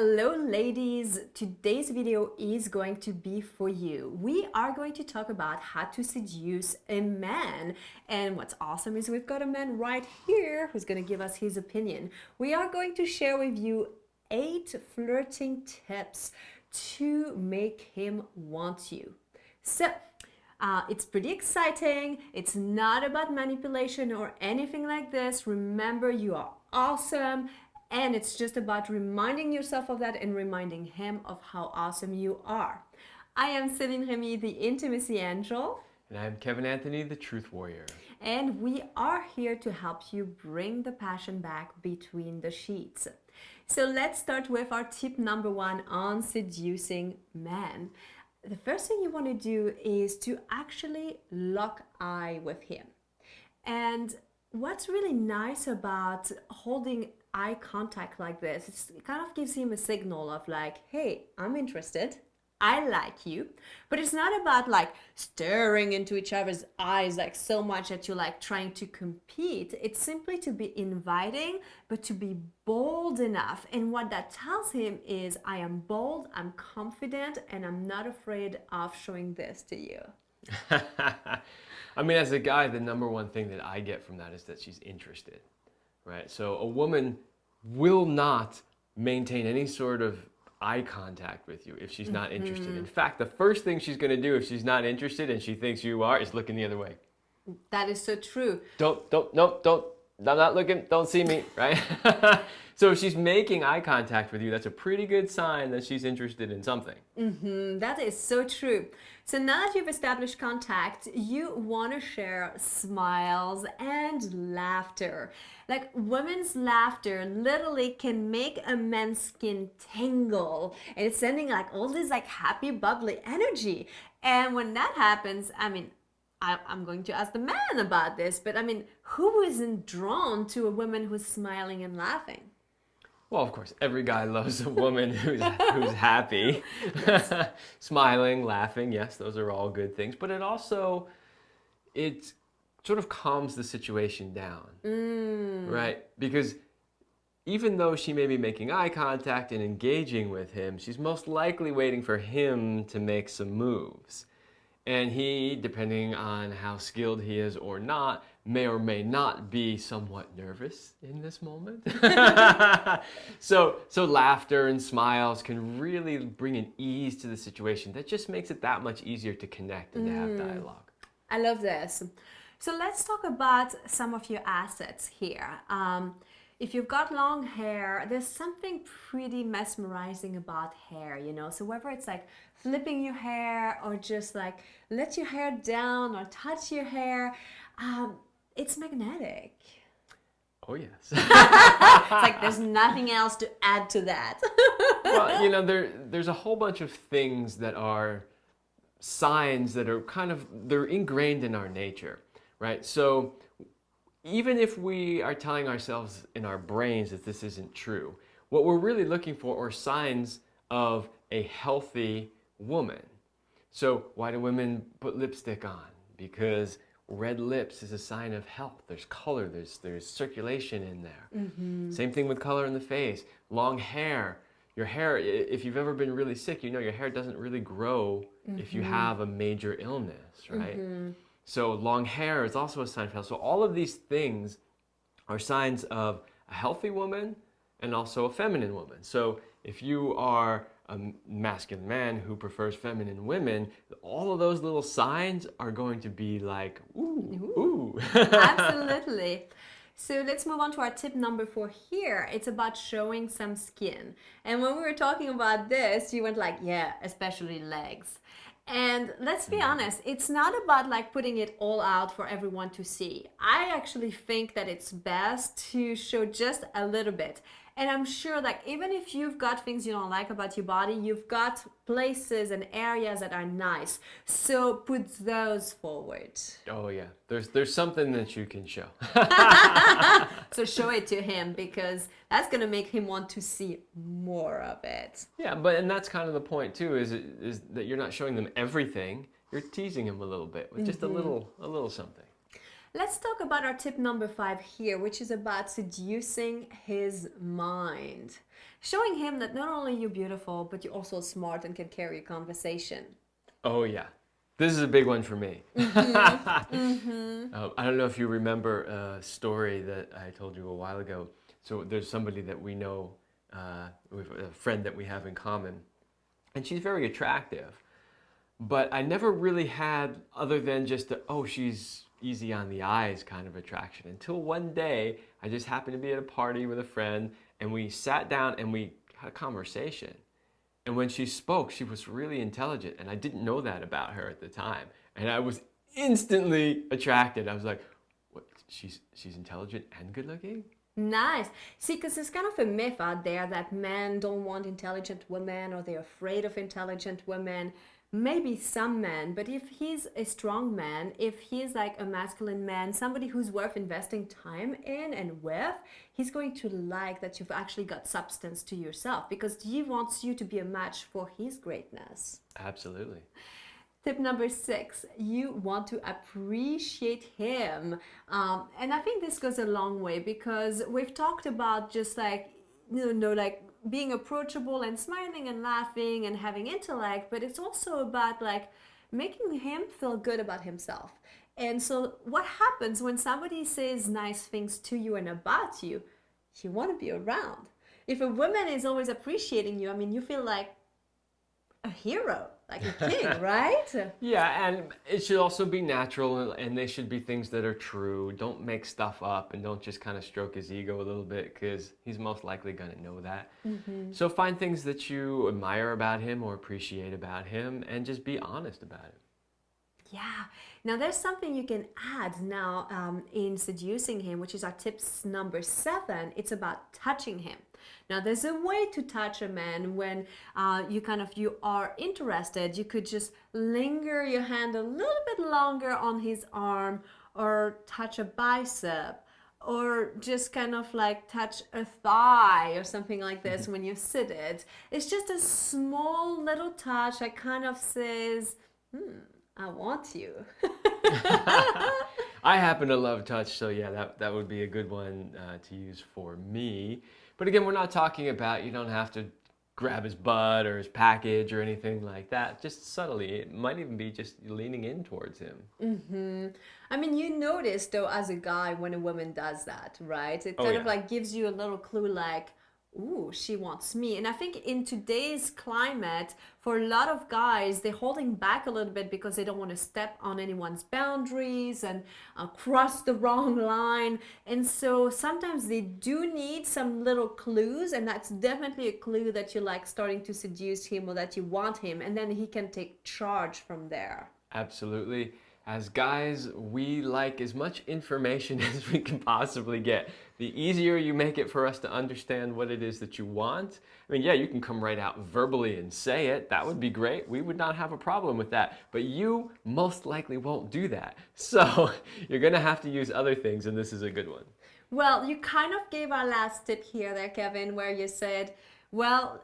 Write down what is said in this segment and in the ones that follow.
Hello ladies, today's video is going to be for you. We are going to talk about how to seduce a man, and what's awesome is we've got a man right here who's going to give us his opinion. We are going to share with you 8 flirting tips to make him want you. So it's pretty exciting. It's not about manipulation or anything like this. Remember, you are awesome. And it's just about reminding yourself of that and reminding him of how awesome you are. I am Céline Remy, the Intimacy Angel. And I'm Kevin Anthony, the Truth Warrior. And we are here to help you bring the passion back between the sheets. So let's start with our tip number 1 on seducing men. The first thing you want to do is to actually lock eye with him. And what's really nice about holding eye contact like this, it kind of gives him a signal of like, hey, I'm interested, I like you. But it's not about like staring into each other's eyes like so much that you're like trying to compete. It's simply to be inviting, but to be bold enough. And what that tells him is, I am bold, I'm confident, and I'm not afraid of showing this to you. I mean, as a guy, the number one thing that I get from that is that she's interested, right? So a woman will not maintain any sort of eye contact with you if she's not interested. In fact, the first thing she's going to do if she's not interested and she thinks you are is looking the other way. That is so true. Don't, I'm not looking, don't see me, right? So if she's making eye contact with you, that's a pretty good sign that she's interested in something. That is so true. So now that you've established contact, you want to share smiles and laughter. Like, women's laughter literally can make a man's skin tingle, and it's sending like all this like happy, bubbly energy. And when that happens, I mean, I'm going to ask the man about this, but I mean, who isn't drawn to a woman who's smiling and laughing? Well, of course, every guy loves a woman who's happy, smiling, laughing. Yes, those are all good things. But it sort of calms the situation down, right? Because even though she may be making eye contact and engaging with him, she's most likely waiting for him to make some moves. And he, depending on how skilled he is or not, may or may not be somewhat nervous in this moment. So laughter and smiles can really bring an ease to the situation that just makes it that much easier to connect and to have dialogue. I love this. So let's talk about some of your assets here. If you've got long hair, there's something pretty mesmerizing about hair, you know? So whether it's like flipping your hair or just like let your hair down or touch your hair, it's magnetic. Oh, yes. It's like there's nothing else to add to that. Well, you know, there's a whole bunch of things that are signs that are they're ingrained in our nature, right? So even if we are telling ourselves in our brains that this isn't true, what we're really looking for are signs of a healthy woman. So why do women put lipstick on? Because red lips is a sign of health. There's color, there's circulation in there. Same thing with color in the face. Long hair. Your hair, if you've ever been really sick, you know your hair doesn't really grow if you have a major illness, right? So long hair is also a sign of health. So all of these things are signs of a healthy woman and also a feminine woman. So if you are a masculine man who prefers feminine women, all of those little signs are going to be like, ooh, ooh. Absolutely. So let's move on to our tip number 4 here. It's about showing some skin. And when we were talking about this, you went like, yeah, especially legs. And let's be honest, it's not about like putting it all out for everyone to see. I actually think that it's best to show just a little bit. And I'm sure like even if you've got things you don't like about your body, you've got places and areas that are nice. So put those forward. Oh yeah, there's something that you can show. So show it to him, because that's going to make him want to see more of it. Yeah, and that's kind of the point too, is that you're not showing them everything. You're teasing him a little bit with just a little something. Let's talk about our tip number 5 here, which is about seducing his mind. showing him that not only you're beautiful, but you're also smart and can carry a conversation. Oh yeah, this is a big one for me. I don't know if you remember a story that I told you a while ago. So there's somebody that we know, with a friend that we have in common, and she's very attractive. But I never really had, other than just the, oh, she's easy on the eyes kind of attraction, until one day I just happened to be at a party with a friend, and we sat down and we had a conversation. And when she spoke, she was really intelligent, and I didn't know that about her at the time. And I was instantly attracted. I was like, what? She's intelligent and good looking? Nice. See, because there's kind of a myth out there that men don't want intelligent women or they're afraid of intelligent women. Maybe some men, but if he's a strong man, if he's like a masculine man, somebody who's worth investing time in and with, he's going to like that you've actually got substance to yourself because he wants you to be a match for his greatness. Absolutely. Tip number 6, you want to appreciate him. And I think this goes a long way because we've talked about just like, like being approachable and smiling and laughing and having intellect, but it's also about like making him feel good about himself. And so what happens when somebody says nice things to you and about you, you want to be around. If a woman is always appreciating you, I mean, you feel like a hero, like a king, right? Yeah, and it should also be natural, and they should be things that are true. Don't make stuff up, and don't just kind of stroke his ego a little bit, because he's most likely going to know that. So find things that you admire about him or appreciate about him, and just be honest about it. Yeah. Now there's something you can add now in seducing him, which is our tips number 7. It's about touching him. Now there's a way to touch a man when you are interested. You could just linger your hand a little bit longer on his arm, or touch a bicep, or just kind of like touch a thigh or something like this when you're seated. It's just a small little touch that kind of says, I want you. I happen to love touch, so yeah, that would be a good one to use for me. But again, we're not talking about, you don't have to grab his butt or his package or anything like that. Just subtly. It might even be just leaning in towards him. I mean, you notice though as a guy when a woman does that, right? It kind of like gives you a little clue like, ooh, she wants me. And I think in today's climate, for a lot of guys, they're holding back a little bit because they don't want to step on anyone's boundaries and cross the wrong line. And so sometimes they do need some little clues, and that's definitely a clue that you're like starting to seduce him or that you want him, and then he can take charge from there. Absolutely. As guys, we like as much information as we can possibly get. The easier you make it for us to understand what it is that you want. I mean, yeah, you can come right out verbally and say it. That would be great. We would not have a problem with that. But you most likely won't do that. So you're going to have to use other things, and this is a good one. Well, you kind of gave our last tip here there, Kevin, where you said, well,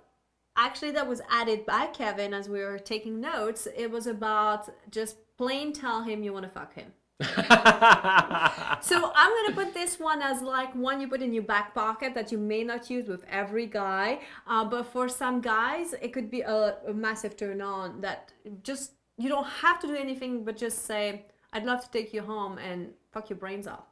actually that was added by Kevin as we were taking notes. It was about just plain tell him you want to fuck him. So I'm going to put this one as like one you put in your back pocket that you may not use with every guy. But for some guys, it could be a massive turn on that just, you don't have to do anything but just say, I'd love to take you home and fuck your brains off.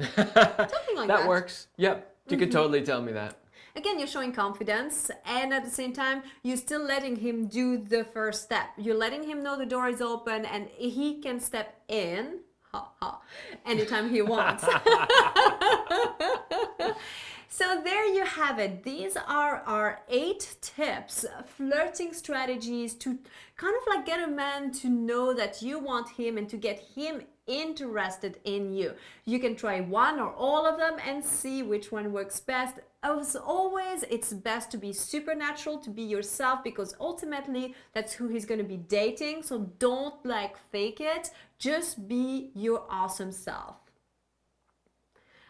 Something like that. That works. Yep. You could totally tell me that. Again, you're showing confidence, and at the same time, you're still letting him do the first step. You're letting him know the door is open and he can step in anytime he wants. So there you have it. These are our 8 tips, flirting strategies to kind of like get a man to know that you want him and to get him interested in you. You can try one or all of them and see which one works best. As always, it's best to be supernatural, to be yourself, because ultimately that's who he's going to be dating. So don't like fake it. Just be your awesome self.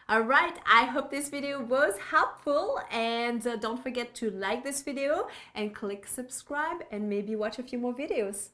All right, I hope this video was helpful, and don't forget to like this video and click subscribe and maybe watch a few more videos.